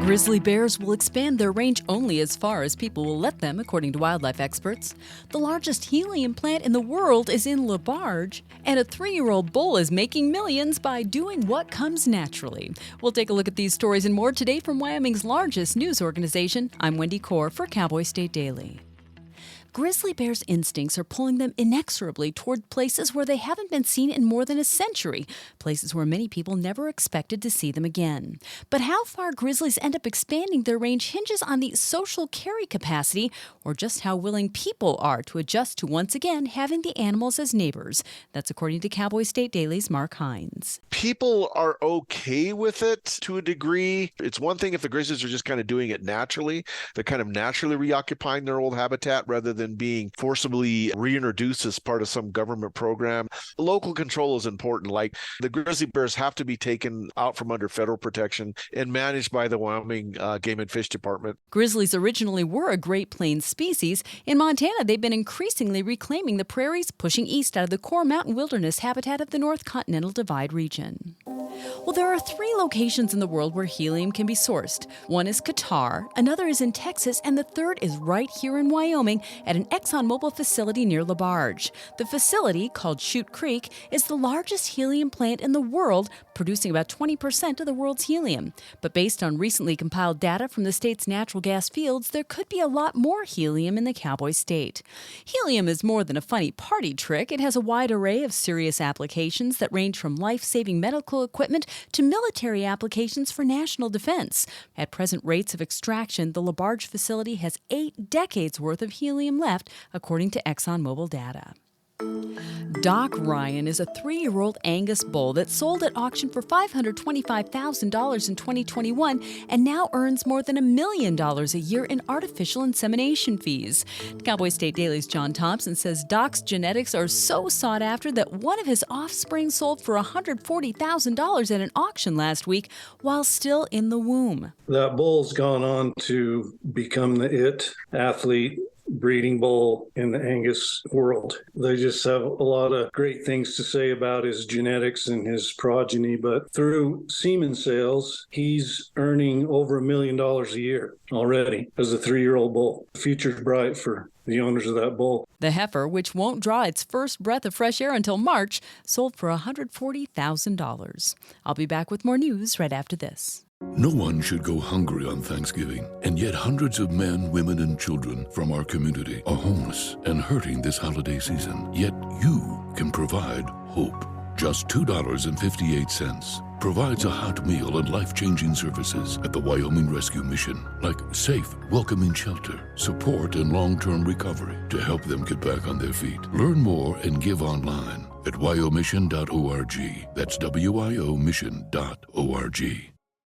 Grizzly bears will expand their range only as far as people will let them, according to wildlife experts. The largest helium plant in the world is in Labarge, and a 3-year-old bull is making millions by doing what comes naturally. We'll take a look at these stories and more today from Wyoming's largest news organization. I'm Wendy Corr for Cowboy State Daily. Grizzly bears' instincts are pulling them inexorably toward places where they haven't been seen in more than a century, places where many people never expected to see them again. But how far grizzlies end up expanding their range hinges on the social carry capacity or just how willing people are to adjust to once again having the animals as neighbors. That's according to Cowboy State Daily's Mark Hines. People are okay with it to a degree. It's one thing if the grizzlies are just kind of doing it naturally. They're kind of naturally reoccupying their old habitat rather than being forcibly reintroduced as part of some government program. Local control is important. Like the grizzly bears have to be taken out from under federal protection and managed by the Wyoming Game and Fish Department. Grizzlies originally were a Great Plains species. In Montana, they've been increasingly reclaiming the prairies, pushing east out of the core mountain wilderness habitat of the North Continental Divide region. Well, there are 3 locations in the world where helium can be sourced. One is Qatar, another is in Texas, and the third is right here in Wyoming at an ExxonMobil facility near Labarge. The facility, called Chute Creek, is the largest helium plant in the world, producing about 20% of the world's helium. But based on recently compiled data from the state's natural gas fields, there could be a lot more helium in the Cowboy State. Helium is more than a funny party trick. It has a wide array of serious applications that range from life-saving medical equipment to military applications for national defense. At present rates of extraction, the Labarge facility has 8 decades worth of helium left, according to ExxonMobil data. Doc Ryan is a 3-year-old Angus bull that sold at auction for $525,000 in 2021 and now earns more than $1 million a year in artificial insemination fees. Cowboy State Daily's John Thompson says Doc's genetics are so sought after that one of his offspring sold for $140,000 at an auction last week while still in the womb. That bull's gone on to become the athlete breeding bull in the Angus world. They just have a lot of great things to say about his genetics and his progeny, but through semen sales, he's earning over $1 million a year already as a 3-year-old bull. The future's bright for the owners of that bull. The heifer, which won't draw its first breath of fresh air until March, sold for $140,000. I'll be back with more news right after this. No one should go hungry on Thanksgiving, and yet hundreds of men, women, and children from our community are homeless and hurting this holiday season. Yet you can provide hope. Just $2.58 provides a hot meal and life-changing services at the Wyoming Rescue Mission, like safe, welcoming shelter, support, and long-term recovery to help them get back on their feet. Learn more and give online at wyomission.org. That's wyomission.org.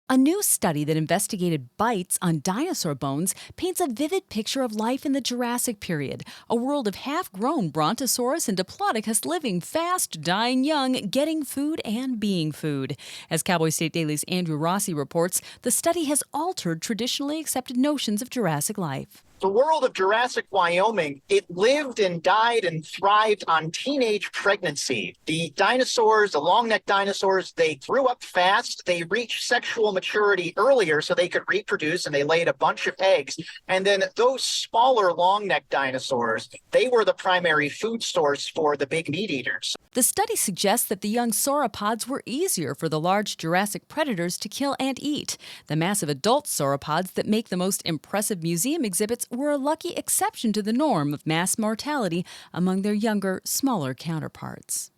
A new study that investigated bites on dinosaur bones paints a vivid picture of life in the Jurassic period, a world of half-grown Brontosaurus and Diplodocus living fast, dying young, getting food, and being food. As Cowboy State Daily's Andrew Rossi reports, the study has altered traditionally accepted notions of Jurassic life. The world of Jurassic Wyoming, it lived and died and thrived on teenage pregnancy. The dinosaurs, the long-necked dinosaurs, they grew up fast. They reached sexual maturity earlier so they could reproduce, and they laid a bunch of eggs. And then those smaller long-necked dinosaurs, they were the primary food source for the big meat eaters. The study suggests that the young sauropods were easier for the large Jurassic predators to kill and eat. The massive adult sauropods that make the most impressive museum exhibits were a lucky exception to the norm of mass mortality among their younger, smaller counterparts.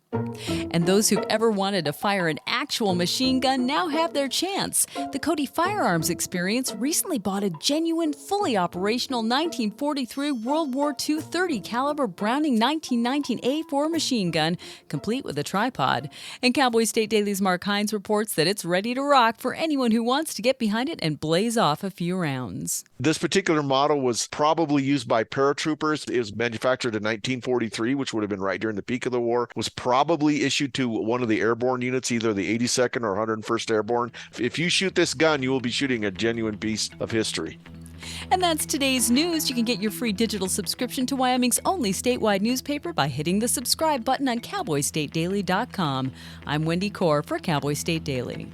And those who've ever wanted to fire an actual machine gun now have their chance. The Cody Firearms Experience recently bought a genuine, fully operational 1943 World War II .30 caliber Browning 1919 A4 machine gun, complete with a tripod. And Cowboy State Daily's Mark Hines reports that it's ready to rock for anyone who wants to get behind it and blaze off a few rounds. This particular model was probably used by paratroopers. It was manufactured in 1943, which would have been right during the peak of the war. Was probably issued to one of the airborne units, either the 82nd or 101st Airborne. If you shoot this gun, you will be shooting a genuine piece of history. And that's today's news. You can get your free digital subscription to Wyoming's only statewide newspaper by hitting the subscribe button on CowboyStateDaily.com. I'm Wendy Corr for Cowboy State Daily.